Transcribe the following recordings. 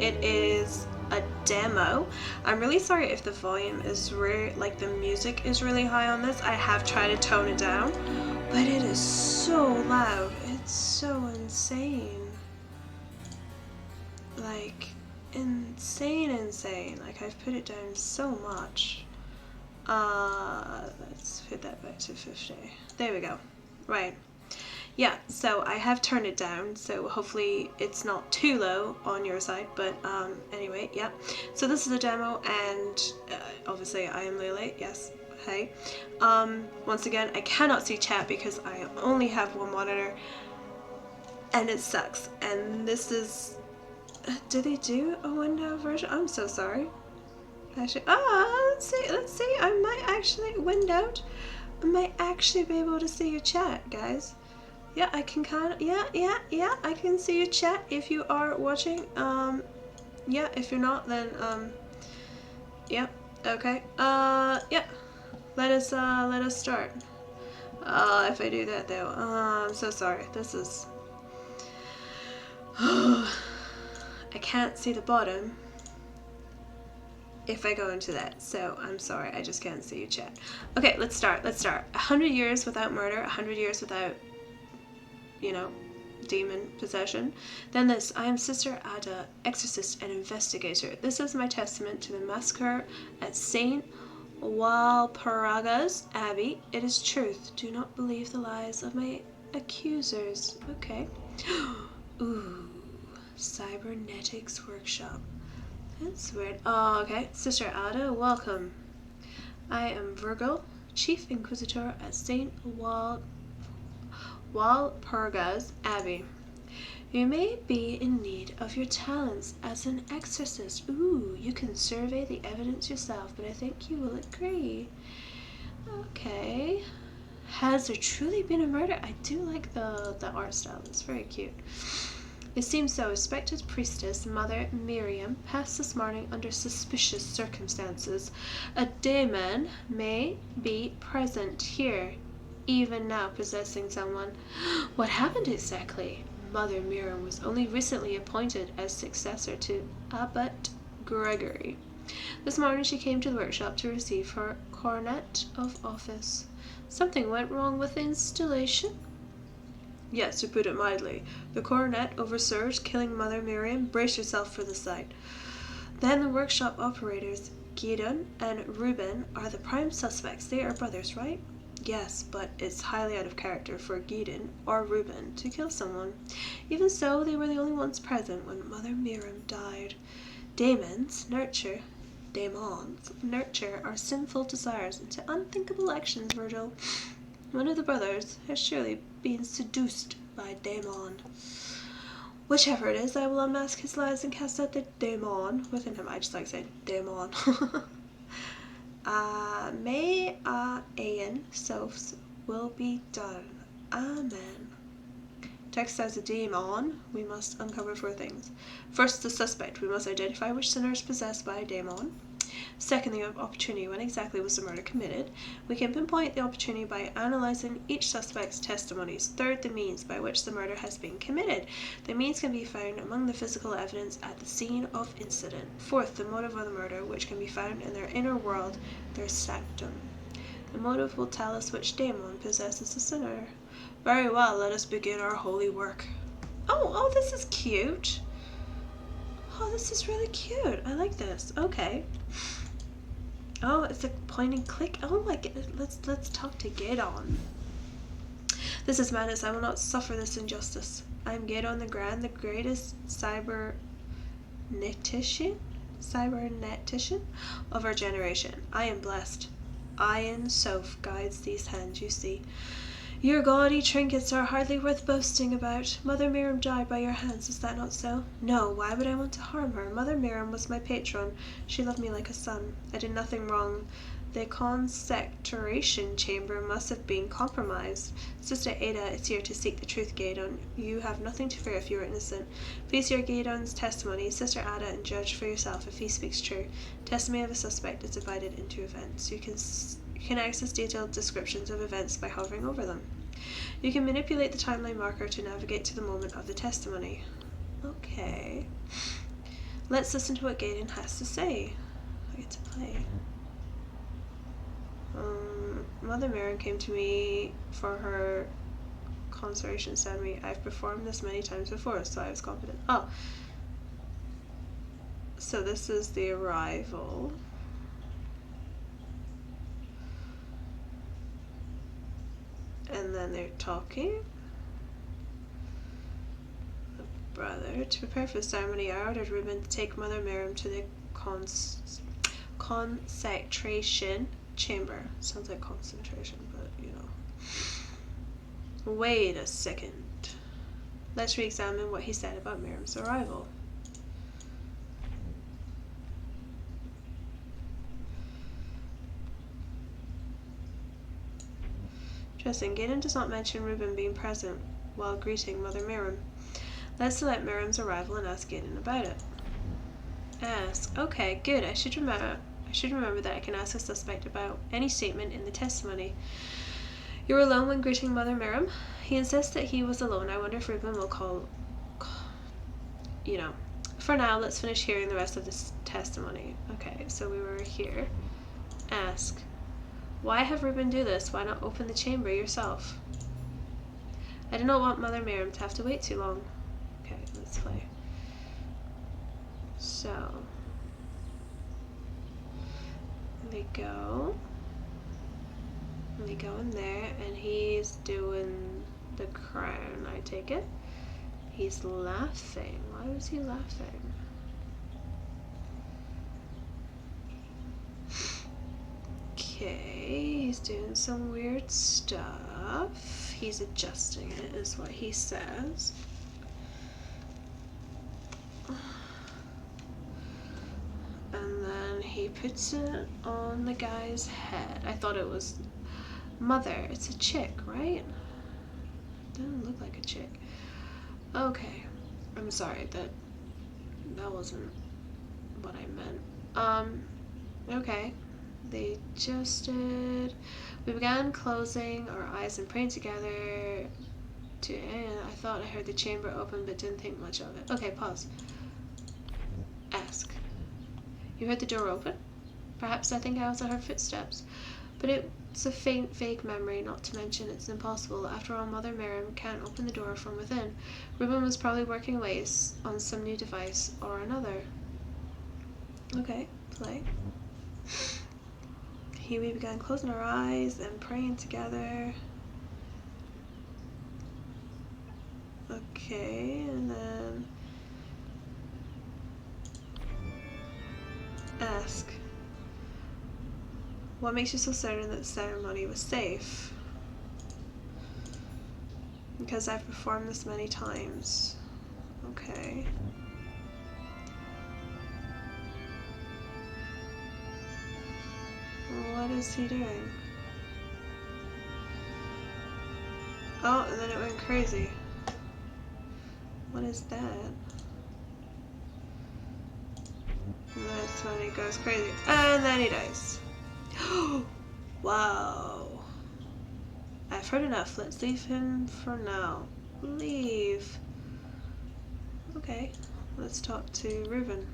It is a demo. I'm really sorry if the volume is like the music is really high on this. I have tried to tone it down, but it is so loud. It's so insane. Like, insane. Like, I've put it down so much. Let's put that back to 50. There we go. Right. Yeah, so I have turned it down, so hopefully it's not too low on your side, but anyway, yeah. So this is a demo, and obviously I am Lily, yes, hey. Once again, I cannot see chat because I only have one monitor, and it sucks. And this is, do they do a window version? I'm so sorry. Actually, let's see, I might actually, windowed, I might actually be able to see your chat, guys. Yeah, I can kind of, yeah, I can see your chat if you are watching. Yeah, if you're not, then, yeah, okay. Yeah, let us start. If I do that though, I'm so sorry. This is, I can't see the bottom if I go into that, so I'm sorry, I just can't see your chat. Okay, let's start. 100 years without murder, 100 years without, you know, demon possession. Then this, I am Sister Ada, exorcist and investigator. This is my testament to the massacre at St. Walpurga's Abbey. It is truth. Do not believe the lies of my accusers. Okay. Ooh, cybernetics workshop. That's weird. Oh, okay. Sister Ada, welcome. I am Virgil, chief inquisitor at St. Walpurga's Abbey. You may be in need of your talents as an exorcist. Ooh, you can survey the evidence yourself, but I think you will agree. Okay. Has there truly been a murder? I do like the art style. It's very cute. It seems so. Respected priestess Mother Miriam passed this morning under suspicious circumstances. A demon may be present here, even now possessing someone. What happened exactly? Mother Miriam was only recently appointed as successor to Abbot Gregory. This morning she came to the workshop to receive her coronet of office. Something went wrong with the installation? Yes, to put it mildly. The coronet oversurged, killing Mother Miriam. Brace yourself for the sight. Then the workshop operators, Gideon and Reuben, are the prime suspects. They are brothers, right? Yes, but it's highly out of character for Gideon or Reuben to kill someone. Even so, they were the only ones present when Mother Miriam died. Demons nurture our sinful desires into unthinkable actions, Virgil. One of the brothers has surely been seduced by a daemon. Whichever it is, I will unmask his lies and cast out the daemon within him. I just like saying daemon. May Aeon Sophs will be done. Amen. Text as a daemon, we must uncover 4 things. First, the suspect. We must identify which sinner is possessed by a daemon. Second, the opportunity. When exactly was the murder committed? We can pinpoint the opportunity by analyzing each suspect's testimonies. Third, the means by which the murder has been committed. The means can be found among the physical evidence at the scene of incident. Fourth, the motive of the murder, which can be found in their inner world, their sanctum. The motive will tell us which daemon possesses the sinner. Very well, let us begin our holy work. Oh, this is cute. Oh, this is really cute. I like this. Okay. Oh, it's a point and click. Oh my goodness. Let's talk to Gideon. This is madness. I will not suffer this injustice. I am Gideon the Grand, the greatest cybernetician of our generation. I am blessed. Iron Soph guides these hands, you see. Your gaudy trinkets are hardly worth boasting about. Mother Miriam died by your hands, is that not so? No, why would I want to harm her? Mother Miriam was my patron. She loved me like a son. I did nothing wrong. The consecration chamber must have been compromised. Sister Ada is here to seek the truth, Gideon. You have nothing to fear if you are innocent. Please hear Gideon's testimony, Sister Ada, and judge for yourself if he speaks true. Testimony of a suspect is divided into events. You can access detailed descriptions of events by hovering over them. You can manipulate the timeline marker to navigate to the moment of the testimony. Okay. Let's listen to what Gaiden has to say. I get to play. Mother Maren came to me for her consolation, said me, I've performed this many times before, so I was confident. Oh. So this is the arrival. And then they're talking. The brother. To prepare for the ceremony, I ordered Reuben to take Mother Miriam to the consecration chamber. Sounds like concentration, but you know. Wait a second. Let's re-examine what he said about Miriam's arrival. Interesting. Gaiden does not mention Reuben being present while greeting Mother Miriam. Let's select Miriam's arrival and ask Gaiden about it. Ask. Okay, good. I should remember that I can ask a suspect about any statement in the testimony. You were alone when greeting Mother Miriam? He insists that he was alone. I wonder if Reuben will call. You know. For now, let's finish hearing the rest of this testimony. Okay, so we were here. Ask. Why have Reuben do this? Why not open the chamber yourself? I did not want Mother Miriam to have to wait too long. Okay, let's play. So they go in there, and he's doing the crown, I take it. He's laughing. Why was he laughing? Okay, he's doing some weird stuff. He's adjusting it, is what he says. And then he puts it on the guy's head. I thought it was Mother. It's a chick, right? Doesn't look like a chick. Okay. I'm sorry, that wasn't what I meant. Okay. They adjusted. We began closing our eyes and praying together. And I thought I heard the chamber open, but didn't think much of it. Okay, pause. Ask. You heard the door open? Perhaps I think I also heard footsteps. But it's a faint, vague memory, not to mention it's impossible. After all, Mother Miriam can't open the door from within. Reuben was probably working away on some new device or another. Okay, play. Here we began closing our eyes and praying together. Okay, and then ask. What makes you so certain that the ceremony was safe? Because I've performed this many times. Okay. What is he doing? Oh, and then it went crazy. What is that? And that's when he goes crazy. And then he dies. Wow. I've heard enough. Let's leave him for now. Leave. Okay. Let's talk to Reuben.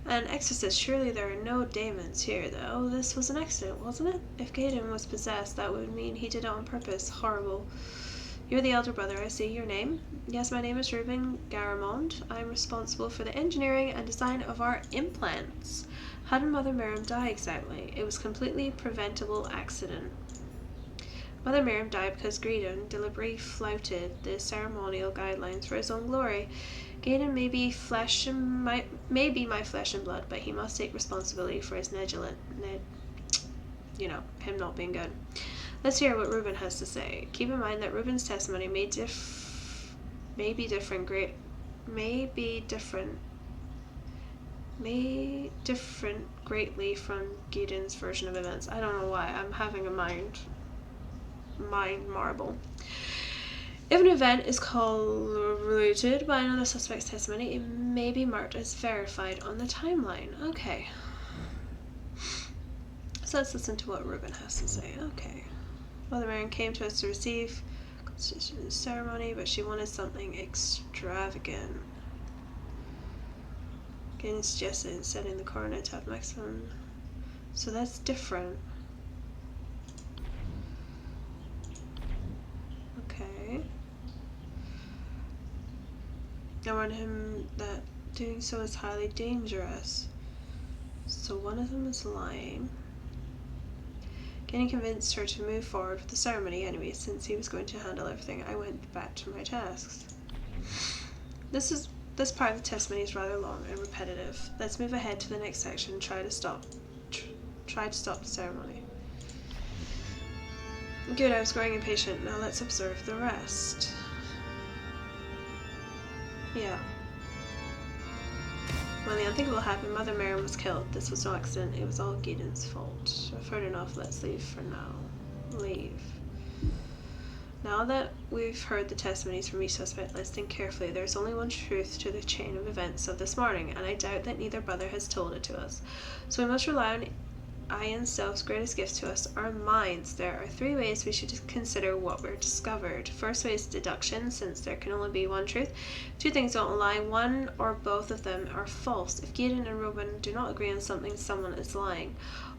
An exorcist. Surely there are no demons here, though. This was an accident, wasn't it? If Gaiden was possessed, that would mean he did it on purpose. Horrible. You're the elder brother, I see. Your name? Yes, my name is Reuben Garamond. I'm responsible for the engineering and design of our implants. How did Mother Miriam die exactly? It was a completely preventable accident. Mother Miriam died because Gaiden deliberately flouted the ceremonial guidelines for his own glory. Gaiden may be my flesh and blood, but he must take responsibility for his him not being good. Let's hear what Reuben has to say. Keep in mind that Reuben's testimony may be different greatly from Gaiden's version of events. I don't know why. I'm having a mind marble. If an event is corroborated by another suspect's testimony, it may be marked as verified on the timeline. Okay. So let's listen to what Reuben has to say. Okay. Mother Miriam came to us to receive the ceremony, but she wanted something extravagant. Again, suggested setting the coronet to have maximum. So that's different. Okay. I warned him that doing so is highly dangerous. So one of them is lying. Getting convinced her to move forward with the ceremony anyway, since he was going to handle everything. I went back to my tasks. This part of the testimony is rather long and repetitive. Let's move ahead to the next section and try to stop the ceremony. Good, I was growing impatient. Now let's observe the rest. Yeah. When the unthinkable happened, Mother Miriam was killed. This was no accident. It was all Gideon's fault. I've heard enough. Let's leave for now. Leave. Now that we've heard the testimonies from each suspect, let's think carefully. There's only one truth to the chain of events of this morning, and I doubt that neither brother has told it to us. So we must rely on Ian Self's greatest gift to us, our minds. There are 3 ways we should consider what we're discovered. First way is deduction, since there can only be one truth. 2 things don't lie, one or both of them are false. If Gideon and Reuben do not agree on something, someone is lying.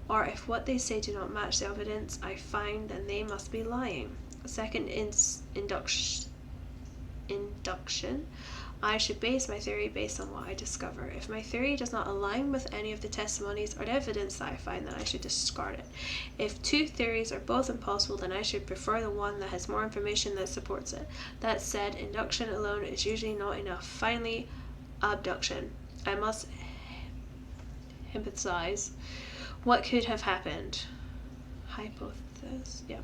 Or if what they say do not match the evidence I find, then they must be lying. Second is induction. I should base my theory based on what I discover. If my theory does not align with any of the testimonies or the evidence that I find, then I should discard it. If 2 theories are both impossible, then I should prefer the one that has more information that supports it. That said, induction alone is usually not enough. Finally, abduction. I must hypothesize what could have happened. Hypothesis, yeah.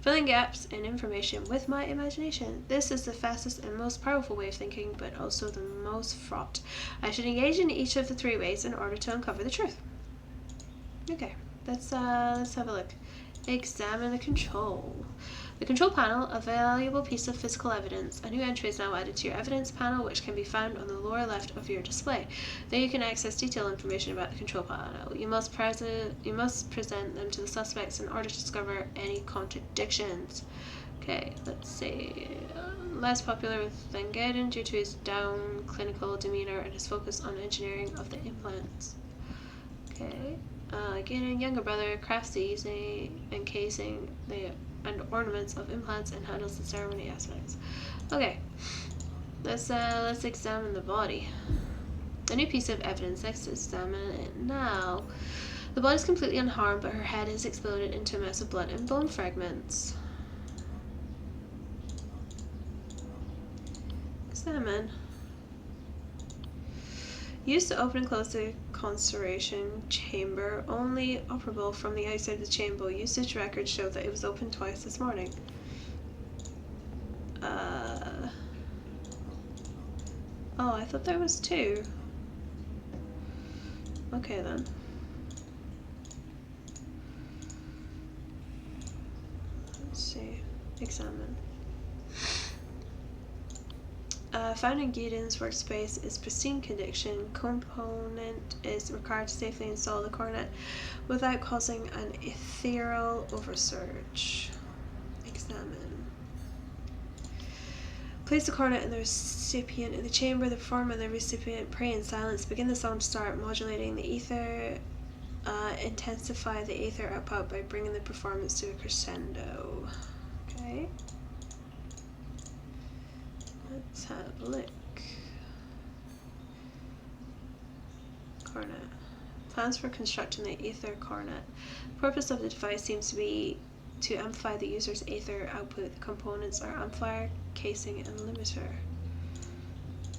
Filling gaps in information with my imagination. This is the fastest and most powerful way of thinking, but also the most fraught. I should engage in each of the 3 ways in order to uncover the truth. Okay, let's have a look. Examine the control. The control panel, a valuable piece of physical evidence. A new entry is now added to your evidence panel, which can be found on the lower left of your display. There you can access detailed information about the control panel. You must present them to the suspects in order to discover any contradictions. Okay, let's see. Less popular than Gaiden due to his down clinical demeanor and his focus on engineering of the implants. Okay. Gaiden, younger brother, crafts the encasing and ornaments of implants and handles the ceremony aspects. Okay, let's examine the body. A new piece of evidence. Let's examine it now. The body is completely unharmed, but her head has exploded into a mess of blood and bone fragments. Examine. Used to open and close the conservation chamber, only operable from the outside of the chamber. Usage records show that it was opened twice this morning. Oh, I thought there was 2. Okay then. Let's see. Examine. Found in Gideon's workspace is pristine condition. Component is required to safely install the coronet without causing an ethereal oversurge. Examine. Place the coronet and the recipient in the chamber. The performer and the recipient pray in silence. Begin the song to start modulating the ether. Intensify the ether output by bringing the performance to a crescendo. Okay. Let's have a look. Coronet. Plans for constructing the ether coronet. The purpose of the device seems to be to amplify the user's ether output. The components are amplifier, casing, and limiter.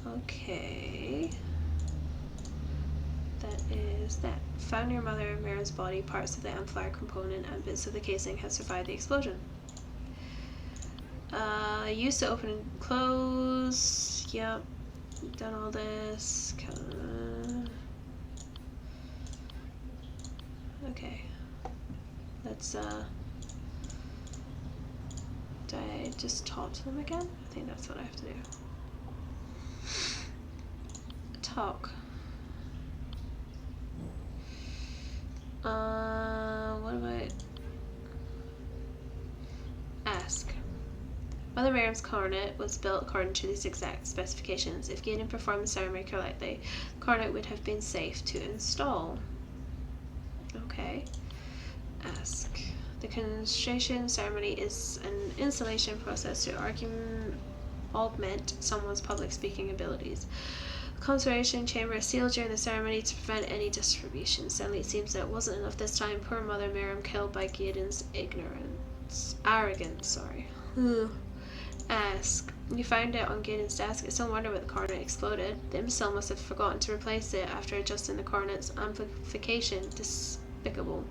Okay. That is that. Found near Mother Miriam's body, parts of the amplifier component and bits of the casing have survived the explosion. Used to open and close. Yep. Done all this. Okay. Let's, do I just talk to them again? I think that's what I have to do. Talk. What do I ask? Mother Miriam's coronet was built according to these exact specifications. If Gideon performed the ceremony correctly, the coronet would have been safe to install. Okay. Ask. The consecration ceremony is an installation process to augment someone's public speaking abilities. The consecration chamber is sealed during the ceremony to prevent any distribution. Suddenly it seems that it wasn't enough this time. Poor Mother Miriam killed by Gideon's arrogance. Ask. You found it on Gideon's desk. It's no wonder why the coronet exploded. The imbecile must have forgotten to replace it after adjusting the coronet's amplification. Despicable.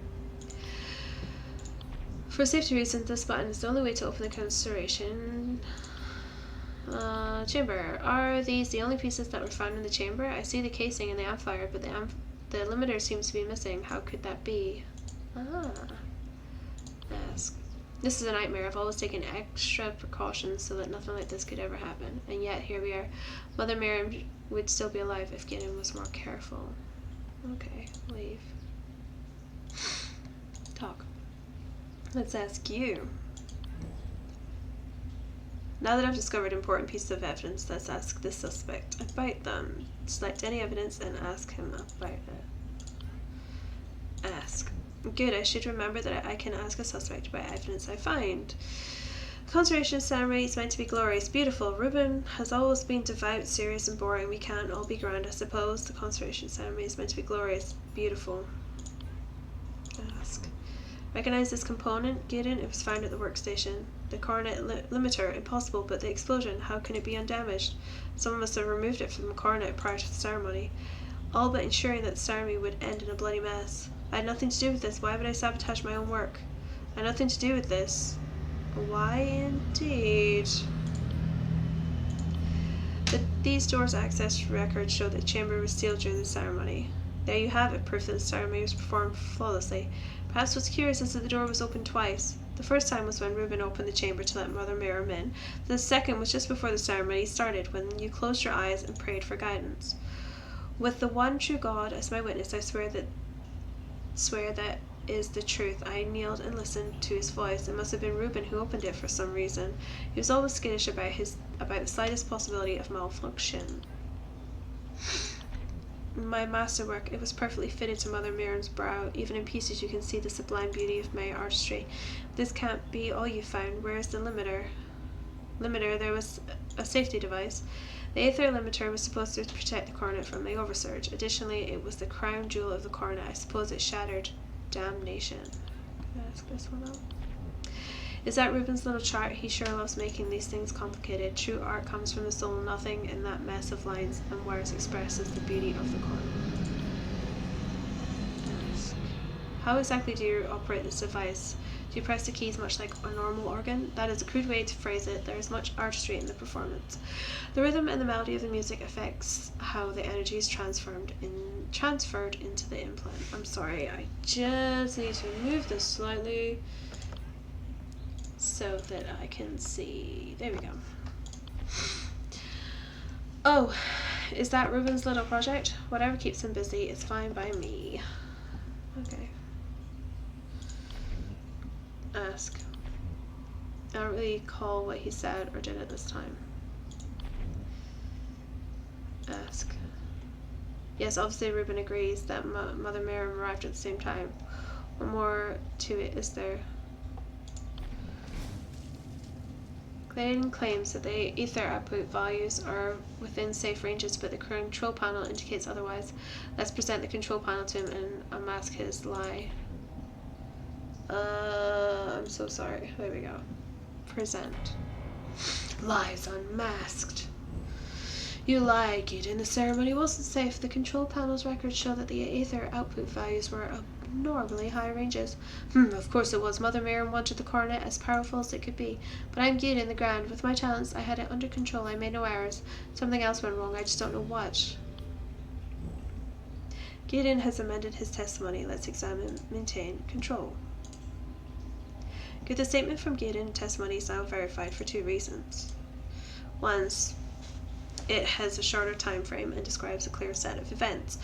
For safety reasons, this button is the only way to open the consecration chamber. Are these the only pieces that were found in the chamber? I see the casing and the amplifier, but the limiter seems to be missing. How could that be? Ask. This is a nightmare. I've always taken extra precautions so that nothing like this could ever happen. And yet, here we are. Mother Miriam would still be alive if Gideon was more careful. Okay, leave. Talk. Let's ask you. Now that I've discovered important pieces of evidence, let's ask the suspect about them. Select any evidence and ask him about it. Ask. Good, I should remember that I can ask a suspect about evidence I find. The consecration ceremony is meant to be glorious, beautiful. Reuben has always been devout, serious, and boring. We can't all be grand, I suppose. The consecration ceremony is meant to be glorious, beautiful. Ask. Recognize this component, Gideon? It was found at the workstation. The coronet limiter, impossible, but the explosion, how can it be undamaged? Someone must have removed it from the coronet prior to the ceremony, all but ensuring that the ceremony would end in a bloody mess. I had nothing to do with this. Why would I sabotage my own work? I had nothing to do with this. Why indeed? These doors' access records show that the chamber was sealed during the ceremony. There you have it, proof that the ceremony was performed flawlessly. Perhaps what's curious is that the door was opened twice. The first time was when Reuben opened the chamber to let Mother Miriam in. The second was just before the ceremony started, when you closed your eyes and prayed for guidance. With the one true God as my witness, I swear that is the truth. I kneeled and listened to his voice. It must have been Reuben who opened it for some reason. He was always skittish about the slightest possibility of malfunction. My masterwork, it was perfectly fitted to Mother Miriam's brow. Even in pieces you can see the sublime beauty of my artistry. This can't be all you found. Where is the limiter? There was a safety device. The aether limiter was supposed to protect the coronet from the oversurge. Additionally, it was the crown jewel of the coronet. I suppose it shattered. Damnation. Can I ask this one up? Is that Reuben's little chart? He sure loves making these things complicated. True art comes from the soul. Nothing in that mess of lines and words expresses the beauty of the coronet. How exactly do you operate this device? Do you press the keys much like a normal organ? That is a crude way to phrase it. There is much artistry in the performance. The rhythm and the melody of the music affects how the energy is transferred into the implant. I'm sorry, I just need to move this slightly so that I can see. There we go. Oh, is that Reuben's little project? Whatever keeps him busy is fine by me. Okay. Ask. I don't really recall what he said or did at this time. Ask. Yes, obviously Reuben agrees that Mother Miriam arrived at the same time. What more to it is there? Clayton claims that the ether output values are within safe ranges, but the control panel indicates otherwise. Let's present the control panel to him and unmask his lie. I'm so sorry. There we go. Present. Lies unmasked. You lie, Gideon. The ceremony wasn't safe. The control panel's records show that the aether output values were abnormally high ranges. Of course it was. Mother Miriam wanted the coronet as powerful as it could be. But I'm Gideon the Grand. With my talents, I had it under control. I made no errors. Something else went wrong. I just don't know what. Gideon has amended his testimony. Let's examine maintain control. Good, the statement from Gideon in testimony is now verified for two reasons. One, it has a shorter time frame and describes a clear set of events.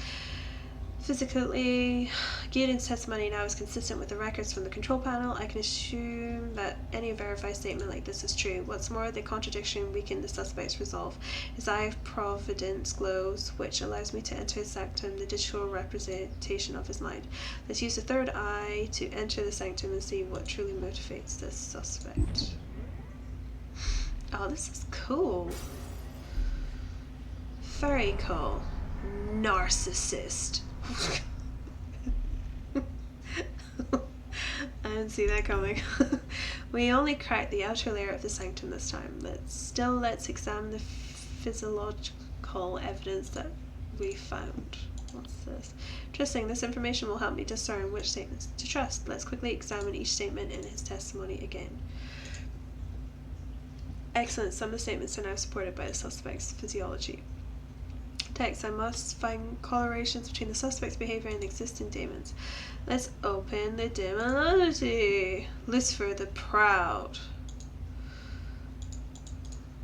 Physically, Gideon's testimony now is consistent with the records from the control panel. I can assume that any verified statement like this is true. What's more, the contradiction weakened the suspect's resolve. His eye of providence glows, which allows me to enter his sanctum, the digital representation of his mind. Let's use the third eye to enter the sanctum and see what truly motivates this suspect. Oh, this is cool. Very cool. Narcissist. I didn't see that coming. We only cracked the outer layer of the sanctum this time. Let's examine the physiological evidence that we found. What's this? Interesting. This information will help me discern which statements to trust. Let's quickly examine each statement in his testimony again. Excellent. Some of the statements are now supported by the suspect's physiology. Text. I must find correlations between the suspect's behavior and existing demons. Let's open the demonology. Lucifer the Proud.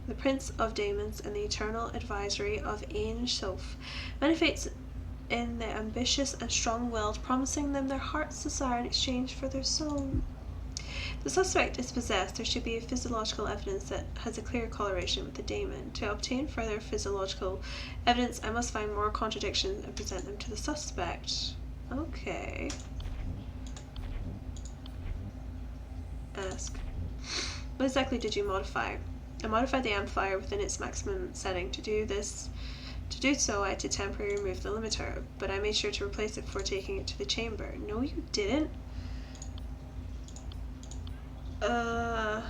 The Prince of Demons and the Eternal Advisory of Ein Sof manifests in the ambitious and strong-willed, promising them their heart's desire in exchange for their soul. The suspect is possessed. There should be physiological evidence that has a clear correlation with the demon. To obtain further physiological evidence, I must find more contradictions and present them to the suspect. Okay. Ask. What exactly did you modify? I modified the amplifier within its maximum setting. To do so, I had to temporarily remove the limiter, but I made sure to replace it before taking it to the chamber. No, you didn't. I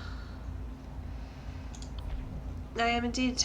am indeed